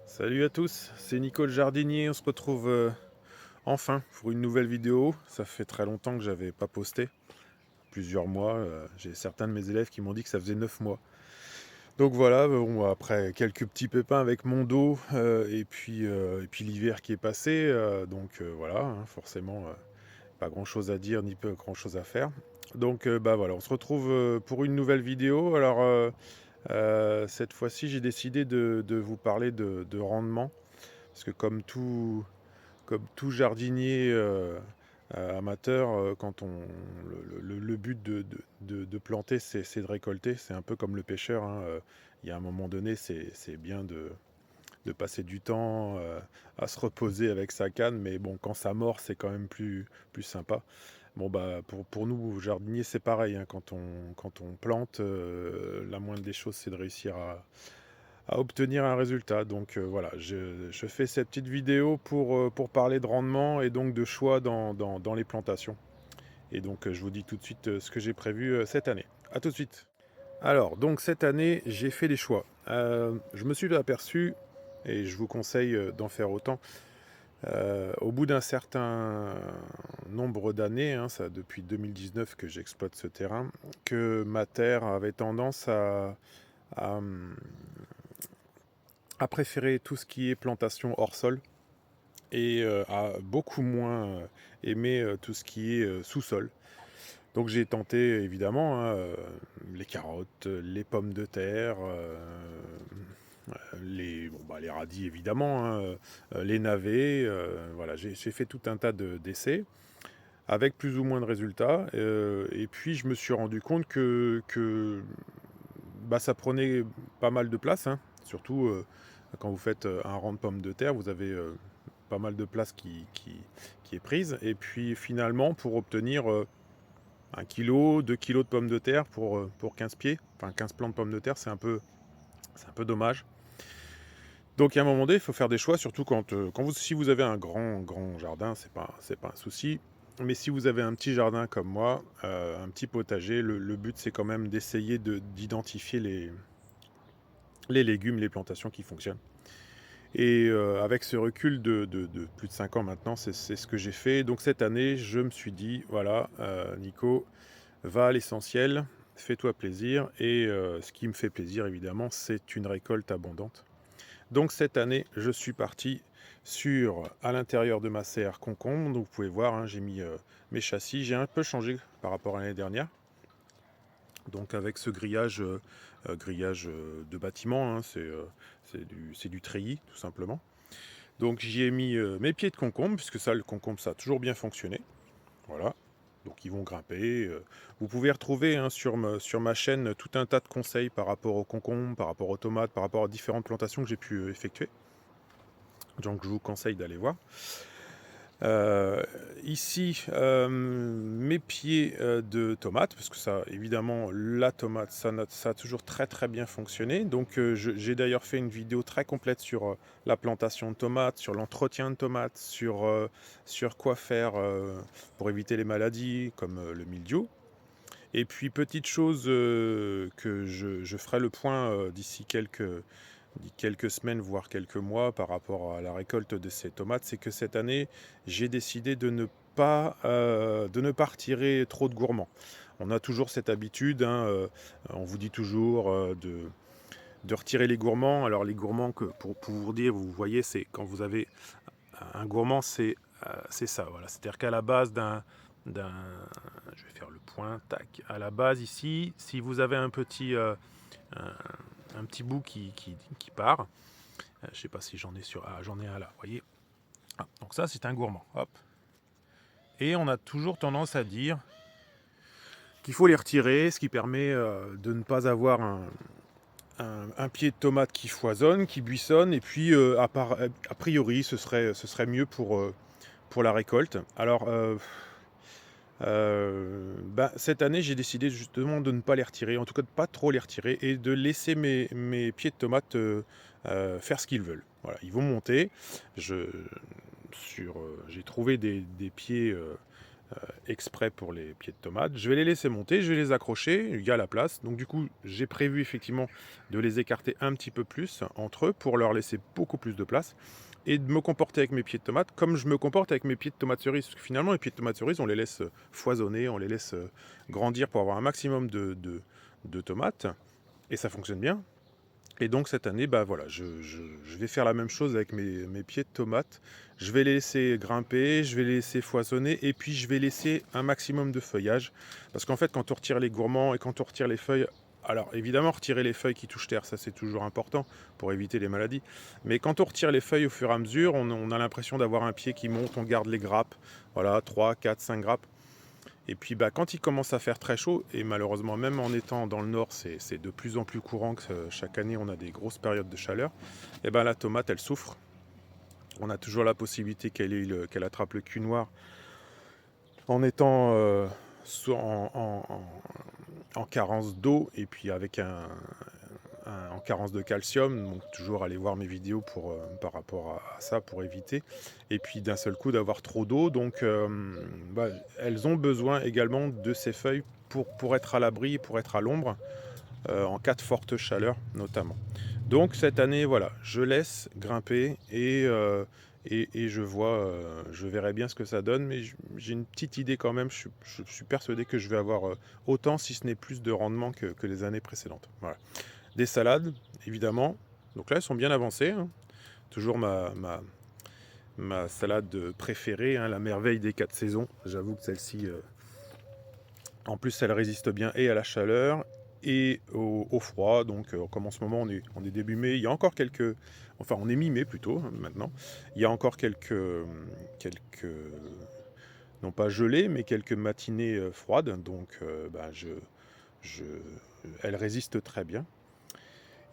Salut à tous, c'est Nico le jardinier, on se retrouve enfin pour une nouvelle vidéo. Ça fait très longtemps que j'avais pas posté, plusieurs mois. J'ai certains de mes élèves qui m'ont dit que ça faisait 9 mois. Donc voilà, bon, après quelques petits pépins avec mon dos et puis l'hiver qui est passé, voilà, hein, forcément pas grand chose à dire ni peu grand chose à faire. Donc bah voilà, on se retrouve pour une nouvelle vidéo. Cette fois-ci j'ai décidé de vous parler de rendement. Parce que comme tout jardinier amateur, quand on le but de planter, c'est de récolter. C'est un peu comme le pêcheur, hein. Il y a un moment donné, c'est bien de passer du temps à se reposer avec sa canne, mais bon, quand ça mord, c'est quand même plus sympa. Bon, bah, pour nous, jardiniers, c'est pareil, hein. Quand on plante, la moindre des choses, c'est de réussir à obtenir un résultat. Donc voilà, je fais cette petite vidéo pour parler de rendement et donc de choix dans les plantations. Et donc je vous dis tout de suite ce que j'ai prévu cette année. A tout de suite. Alors, donc cette année, j'ai fait des choix. Je me suis aperçu, et je vous conseille d'en faire autant, au bout d'un certain nombre d'années, hein, ça depuis 2019 que j'exploite ce terrain, que ma terre avait tendance à, à préférer tout ce qui est plantation hors sol et à beaucoup moins aimer tout ce qui est sous-sol. Donc j'ai tenté évidemment, hein, les carottes, les pommes de terre, les radis évidemment, hein, les navets. Voilà, j'ai fait tout un tas d'essais avec plus ou moins de résultats. Et puis je me suis rendu compte que bah, ça prenait pas mal de place, hein. Surtout quand vous faites un rang de pommes de terre, vous avez pas mal de place qui est prise. Et puis finalement, pour obtenir 1 kg, 2 kilos de pommes de terre pour 15 pieds, enfin 15 plants de pommes de terre, c'est un peu dommage. Donc à un moment donné, il faut faire des choix, surtout si vous avez un grand jardin, c'est pas un souci. Mais si vous avez un petit jardin comme moi, un petit potager, le but c'est quand même d'essayer d'identifier les légumes, les plantations qui fonctionnent. Et avec ce recul de plus de 5 ans maintenant, c'est ce que j'ai fait. Donc cette année, je me suis dit, voilà, Nico, va à l'essentiel, fais-toi plaisir. Et ce qui me fait plaisir, évidemment, c'est une récolte abondante. Donc cette année, je suis parti à l'intérieur de ma serre concombre. Donc vous pouvez voir, hein, j'ai mis mes châssis. J'ai un peu changé par rapport à l'année dernière. Donc avec ce grillage de bâtiment, hein, c'est du treillis tout simplement. Donc j'y ai mis mes pieds de concombre, puisque ça, le concombre, ça a toujours bien fonctionné. Voilà. Donc ils vont grimper. Vous pouvez retrouver, hein, sur ma chaîne tout un tas de conseils par rapport aux concombres, par rapport aux tomates, par rapport à différentes plantations que j'ai pu effectuer. Donc je vous conseille d'aller voir. Euh, Ici, mes pieds de tomates, parce que ça, évidemment, la tomate, ça a toujours très très bien fonctionné. Donc j'ai d'ailleurs fait une vidéo très complète sur la plantation de tomates, sur l'entretien de tomates, sur quoi faire pour éviter les maladies comme le mildiou. Et puis petite chose que je ferai le point d'ici quelques semaines, voire quelques mois par rapport à la récolte de ces tomates, c'est que cette année, j'ai décidé de ne pas retirer trop de gourmands. On a toujours cette habitude, hein, on vous dit toujours de retirer les gourmands. Alors les gourmands, pour vous dire, vous voyez, c'est quand vous avez un gourmand, c'est ça, voilà. C'est-à-dire qu'à la base d'un, je vais faire le point, tac. À la base ici, si vous avez un, un petit bout qui part, je ne sais pas si j'en ai un là, vous voyez. Ah, donc ça, c'est un gourmand. Hop. Et on a toujours tendance à dire qu'il faut les retirer, ce qui permet de ne pas avoir un pied de tomate qui foisonne, qui buissonne, et puis a priori, ce serait mieux pour la récolte. Alors, cette année, j'ai décidé justement de ne pas les retirer, en tout cas de pas trop les retirer, et de laisser mes pieds de tomates faire ce qu'ils veulent. Voilà, ils vont monter. J'ai trouvé des pieds exprès pour les pieds de tomates. Je vais les laisser monter, je vais les accrocher, il y a la place. Donc du coup, j'ai prévu effectivement de les écarter un petit peu plus entre eux pour leur laisser beaucoup plus de place et de me comporter avec mes pieds de tomates comme je me comporte avec mes pieds de tomates cerises. Parce que finalement, les pieds de tomates cerises, on les laisse foisonner, on les laisse grandir pour avoir un maximum de tomates et ça fonctionne bien. Et donc cette année, bah voilà, je vais faire la même chose avec mes pieds de tomates. Je vais les laisser grimper, je vais les laisser foisonner et puis je vais laisser un maximum de feuillage. Parce qu'en fait, quand on retire les gourmands et quand on retire les feuilles, alors évidemment, retirer les feuilles qui touchent terre, ça c'est toujours important pour éviter les maladies. Mais quand on retire les feuilles au fur et à mesure, on a l'impression d'avoir un pied qui monte, on garde les grappes, voilà, 3, 4, 5 grappes. Et puis bah, quand il commence à faire très chaud, et malheureusement même en étant dans le nord, c'est de plus en plus courant que chaque année on a des grosses périodes de chaleur, et ben la tomate elle souffre. On a toujours la possibilité qu'elle attrape le cul noir en étant en carence d'eau et puis avec en carence de calcium, donc toujours aller voir mes vidéos par rapport à ça pour éviter. Et puis d'un seul coup d'avoir trop d'eau, donc bah, elles ont besoin également de ces feuilles pour être à l'abri, pour être à l'ombre, en cas de forte chaleur notamment. Donc cette année, voilà, je laisse grimper et je verrai bien ce que ça donne, mais j'ai une petite idée quand même, je suis persuadé que je vais avoir autant, si ce n'est plus de rendement que les années précédentes. Voilà. Des salades, évidemment. Donc là, elles sont bien avancées, hein. Toujours ma salade préférée, hein, la merveille des 4 saisons. J'avoue que celle-ci, en plus, elle résiste bien et à la chaleur et au froid. Donc, comme en ce moment, on est début mai, il y a encore quelques... Enfin, on est mi-mai plutôt, hein, maintenant. Il y a encore quelques non pas gelées, mais quelques matinées froides. Donc, bah, je, elle résiste très bien.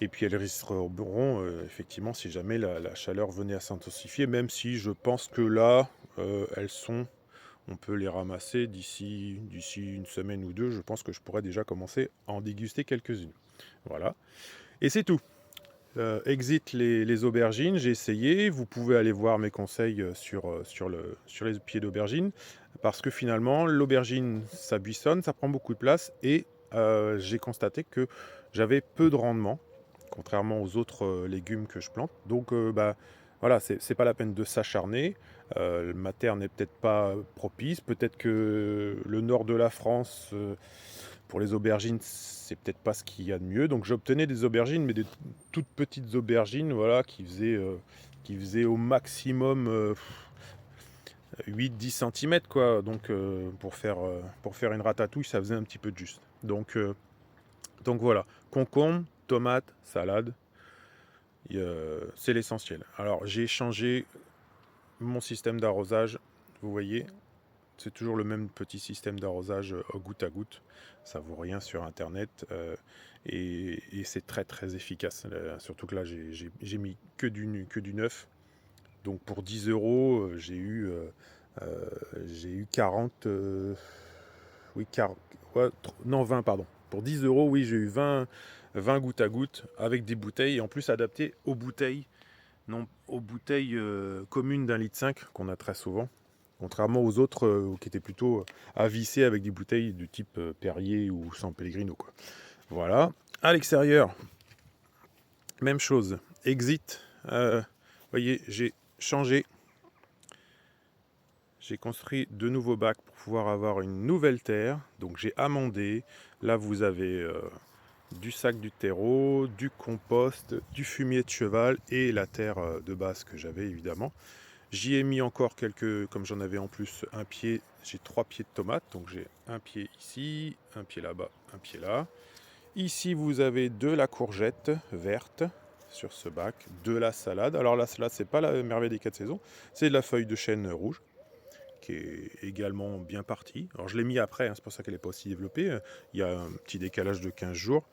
Et puis elles resteront effectivement si jamais la chaleur venait à s'intensifier, même si je pense que là, on peut les ramasser d'ici une semaine ou deux, je pense que je pourrais déjà commencer à en déguster quelques-unes. Voilà. Et c'est tout. Exit les aubergines, j'ai essayé. Vous pouvez aller voir mes conseils sur les pieds d'aubergine, parce que finalement, l'aubergine, ça buissonne, ça prend beaucoup de place, et j'ai constaté que j'avais peu de rendement, contrairement aux autres légumes que je plante. Donc, bah, voilà, c'est pas la peine de s'acharner. Ma terre n'est peut-être pas propice. Peut-être que le nord de la France, pour les aubergines, c'est peut-être pas ce qu'il y a de mieux. Donc, j'obtenais des aubergines, mais des toutes petites aubergines, voilà, qui faisaient au maximum 8-10 cm, quoi. Donc, pour faire une ratatouille, ça faisait un petit peu de juste. Donc voilà, concombre, tomate, salade, c'est l'essentiel. Alors j'ai changé mon système d'arrosage, vous voyez, c'est toujours le même petit système d'arrosage goutte à goutte. Ça vaut rien sur internet et c'est très très efficace. Surtout que là j'ai mis que du neuf. Donc pour 10 euros, j'ai eu 40, oui, ouais, non 20 pardon. Pour 10 euros, oui, j'ai eu 20 gouttes à goutte avec des bouteilles, et en plus adaptées aux bouteilles, non, aux bouteilles communes d'1,5 litre qu'on a très souvent, contrairement aux autres qui étaient plutôt à visser avec des bouteilles du type Perrier ou San Pellegrino, quoi. Voilà. À l'extérieur, même chose. Exit. Voyez, j'ai changé. J'ai construit de nouveaux bacs pour pouvoir avoir une nouvelle terre. Donc j'ai amendé. Là, vous avez du sac du terreau, du compost, du fumier de cheval et la terre de base que j'avais évidemment. J'y ai mis encore quelques, comme j'en avais en plus un pied, j'ai 3 pieds de tomates. Donc j'ai un pied ici, un pied là-bas, un pied là. Ici, vous avez de la courgette verte sur ce bac, de la salade. Alors la salade, c'est pas la merveille des 4 saisons, c'est de la feuille de chêne rouge qui est également bien partie. Alors je l'ai mis après, hein, c'est pour ça qu'elle n'est pas aussi développée. Il y a un petit décalage de 15 jours.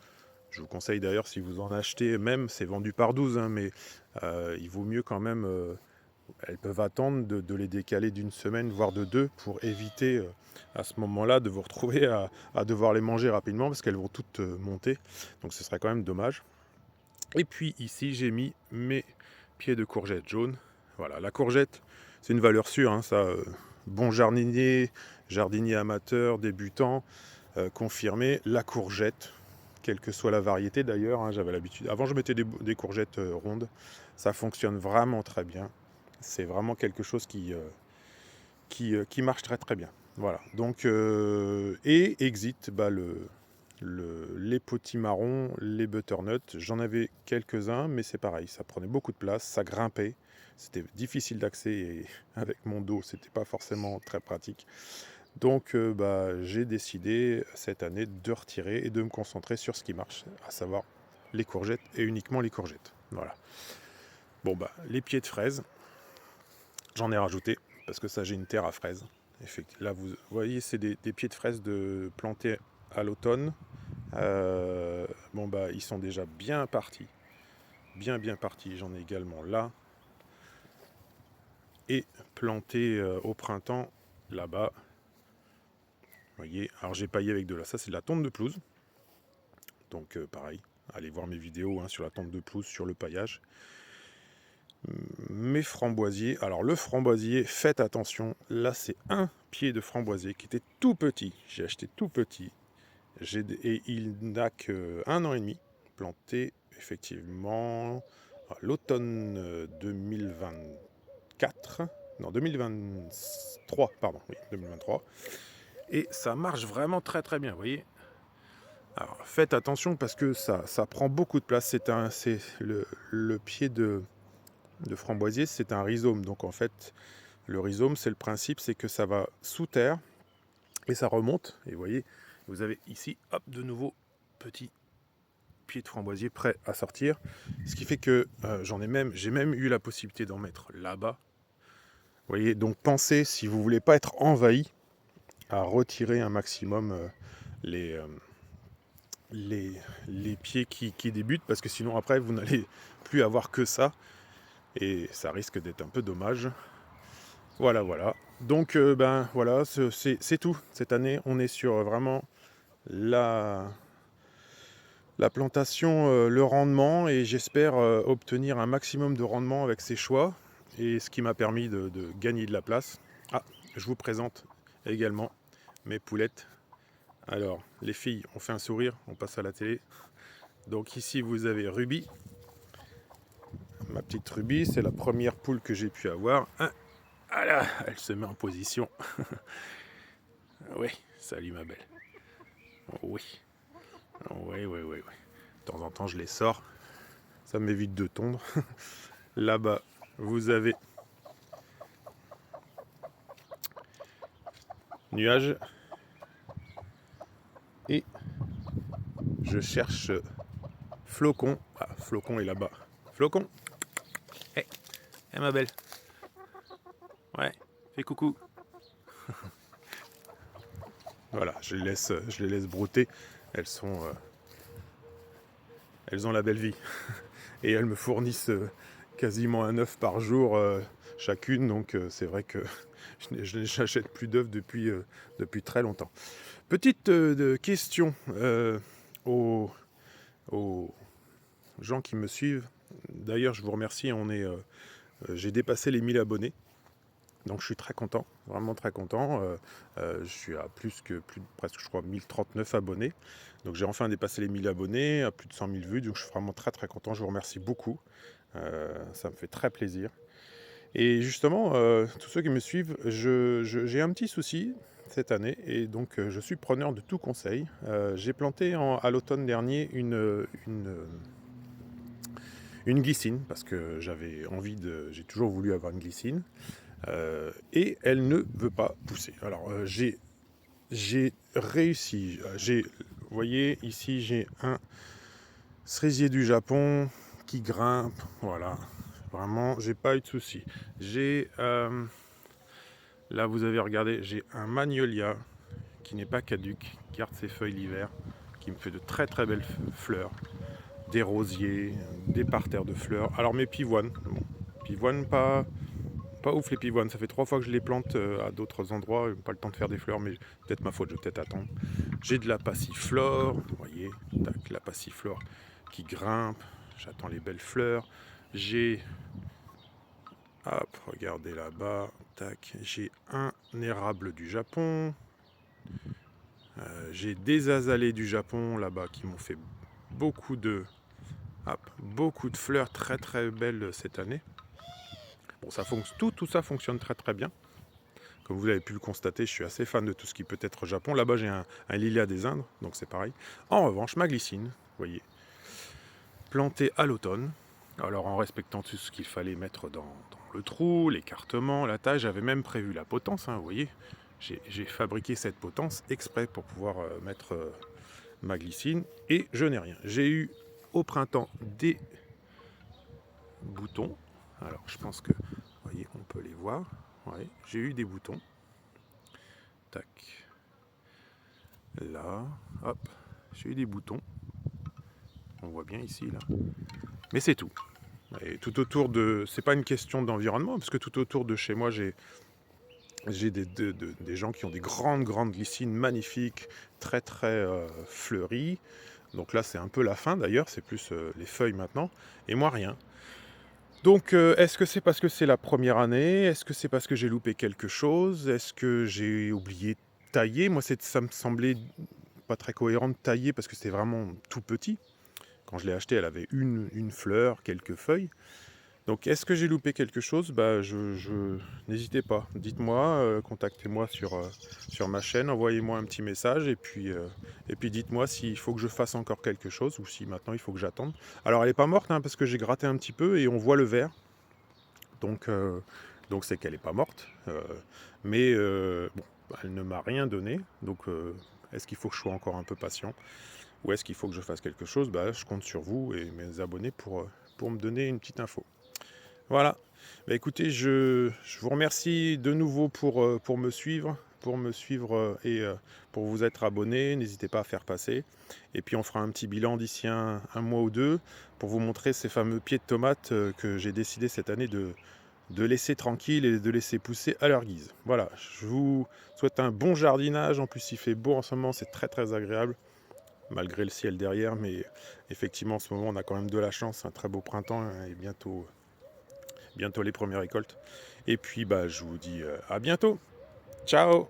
Je vous conseille d'ailleurs, si vous en achetez, même, c'est vendu par 12, hein, mais il vaut mieux quand même, elles peuvent attendre de les décaler d'une semaine, voire de deux, pour éviter à ce moment-là de vous retrouver à devoir les manger rapidement, parce qu'elles vont toutes monter. Donc ce serait quand même dommage. Et puis ici, j'ai mis mes pieds de courgette jaune. Voilà, la courgette, c'est une valeur sûre, hein, ça. Bon jardinier, jardinier amateur, débutant, confirmé, la courgette, quelle que soit la variété d'ailleurs, hein, j'avais l'habitude. Avant je mettais des courgettes rondes, ça fonctionne vraiment très bien. C'est vraiment quelque chose qui marche très très bien. Voilà, donc et exit les potimarrons, les butternuts, j'en avais quelques-uns, mais c'est pareil, ça prenait beaucoup de place, ça grimpait, c'était difficile d'accès et avec mon dos, c'était pas forcément très pratique. Donc j'ai décidé cette année de retirer et de me concentrer sur ce qui marche, à savoir les courgettes et uniquement les courgettes. Voilà. Bon les pieds de fraises, j'en ai rajouté parce que ça j'ai une terre à fraises. Là vous voyez c'est des pieds de fraises plantés à l'automne. Ils sont déjà bien partis. Bien partis. J'en ai également là. Et plantés au printemps là-bas. Vous voyez, alors j'ai paillé avec ça c'est de la tonte de pelouse. Donc pareil, allez voir mes vidéos hein, sur la tonte de pelouse, sur le paillage. Mes framboisiers, alors le framboisier, faites attention, là c'est un pied de framboisier qui était tout petit, j'ai acheté tout petit, et il n'a qu'un an et demi, planté effectivement à l'automne 2024, non 2023, pardon, oui 2023, et ça marche vraiment très très bien, vous voyez. Alors faites attention parce que ça prend beaucoup de place, c'est le pied de framboisier, c'est un rhizome. Donc en fait, le rhizome, c'est le principe, c'est que ça va sous terre et ça remonte. Et vous voyez, vous avez ici, hop, de nouveau petit pied de framboisier prêt à sortir. Ce qui fait que j'ai même eu la possibilité d'en mettre là-bas. Vous voyez, donc pensez, si vous voulez pas être envahi, à retirer un maximum les, les pieds qui débutent, parce que sinon après, vous n'allez plus avoir que ça. Et ça risque d'être un peu dommage. Voilà. Donc voilà, c'est tout. Cette année, on est sur vraiment la plantation, le rendement, et j'espère obtenir un maximum de rendement avec ces choix, et ce qui m'a permis de gagner de la place. Ah, je vous présente également mes poulettes. Alors, les filles, on fait un sourire, on passe à la télé. Donc ici, vous avez Ruby. Ma petite Ruby, c'est la première poule que j'ai pu avoir. Voilà, elle se met en position. Oui, salut ma belle. Oui. De temps en temps, je les sors. Ça m'évite de tondre. Là-bas, vous avez nuage. Et je cherche Flocon. Ah, Flocon est là-bas. Flocon. Hé, ma belle. Ouais, fais coucou. Voilà, je les laisse brouter. Elles ont la belle vie. Et elles me fournissent quasiment un œuf par jour chacune. Donc c'est vrai que je n'achète plus d'œufs depuis très longtemps. Petite question aux gens qui me suivent. D'ailleurs, je vous remercie. J'ai dépassé les 1000 abonnés. Donc je suis très content, vraiment très content. Je suis à presque je crois 1039 abonnés. Donc j'ai enfin dépassé les 1000 abonnés, à plus de 100 000 vues. Donc je suis vraiment très très content, je vous remercie beaucoup. Ça me fait très plaisir. Et justement, tous ceux qui me suivent, j'ai un petit souci cette année. Et donc je suis preneur de tout conseil. J'ai planté à l'automne dernier une glycine, parce que j'ai toujours voulu avoir une glycine. Et elle ne veut pas pousser. Alors j'ai réussi. Vous voyez ici j'ai un cerisier du Japon qui grimpe. Voilà, vraiment j'ai pas eu de souci. Là vous avez regardé, j'ai un magnolia qui n'est pas caduc, qui garde ses feuilles l'hiver, qui me fait de très très belles fleurs, des rosiers, des parterres de fleurs. Alors mes pivoines, pivoines pas ouf les pivoines, ça fait 3 fois que je les plante à d'autres endroits, pas le temps de faire des fleurs, mais peut-être ma faute, je vais peut-être attendre. J'ai de la passiflore, vous voyez, tac, la passiflore qui grimpe, j'attends les belles fleurs. J'ai Hop, regardez là-bas. Tac, j'ai un érable du Japon. J'ai des azalées du Japon là-bas qui m'ont fait beaucoup de, beaucoup de fleurs très très belles cette année. Bon, tout ça fonctionne très très bien. Comme vous avez pu le constater, je suis assez fan de tout ce qui peut être Japon. Là-bas, j'ai un lilia des Indes, donc c'est pareil. En revanche, ma glycine, vous voyez, plantée à l'automne. Alors en respectant tout ce qu'il fallait mettre dans le trou, l'écartement, la taille, j'avais même prévu la potence, hein, vous voyez. J'ai fabriqué cette potence exprès pour pouvoir mettre ma glycine et je n'ai rien. J'ai eu au printemps des boutons. Alors je pense que, vous voyez, on peut les voir. Ouais, j'ai eu des boutons. Tac. Là, hop, j'ai eu des boutons. On voit bien ici, là. Mais c'est tout. Et tout autour de... C'est pas une question d'environnement, parce que tout autour de chez moi, j'ai des gens qui ont des grandes glycines magnifiques, très fleuries. Donc là, c'est un peu la fin d'ailleurs, c'est plus les feuilles maintenant. Et moi, rien. Donc, est-ce que c'est parce que c'est la première année? Est-ce que c'est parce que j'ai loupé quelque chose? Est-ce que j'ai oublié de tailler? Moi, ça me semblait pas très cohérent de tailler parce que c'était vraiment tout petit. Quand je l'ai acheté, elle avait une fleur, quelques feuilles. Donc, est-ce que j'ai loupé quelque chose? Bah, n'hésitez pas. Dites-moi, contactez-moi sur ma chaîne, envoyez-moi un petit message et puis dites-moi s'il faut que je fasse encore quelque chose ou si maintenant il faut que j'attende. Alors, elle n'est pas morte hein, parce que j'ai gratté un petit peu et on voit le vert. Donc, c'est qu'elle n'est pas morte. Mais bon, elle ne m'a rien donné. Donc, est-ce qu'il faut que je sois encore un peu patient? Ou est-ce qu'il faut que je fasse quelque chose? Bah, je compte sur vous et mes abonnés pour me donner une petite info. Voilà. Bah, écoutez, je vous remercie de nouveau pour me suivre. Pour vous être abonné. N'hésitez pas à faire passer. Et puis on fera un petit bilan d'ici un mois ou deux pour vous montrer ces fameux pieds de tomates que j'ai décidé cette année de laisser tranquille et de laisser pousser à leur guise. Voilà, je vous souhaite un bon jardinage. En plus, il fait beau en ce moment, c'est très agréable, malgré le ciel derrière. Mais effectivement, en ce moment, on a quand même de la chance. Un très beau printemps hein, et bientôt les premières récoltes. Et puis, bah, je vous dis à bientôt. Ciao!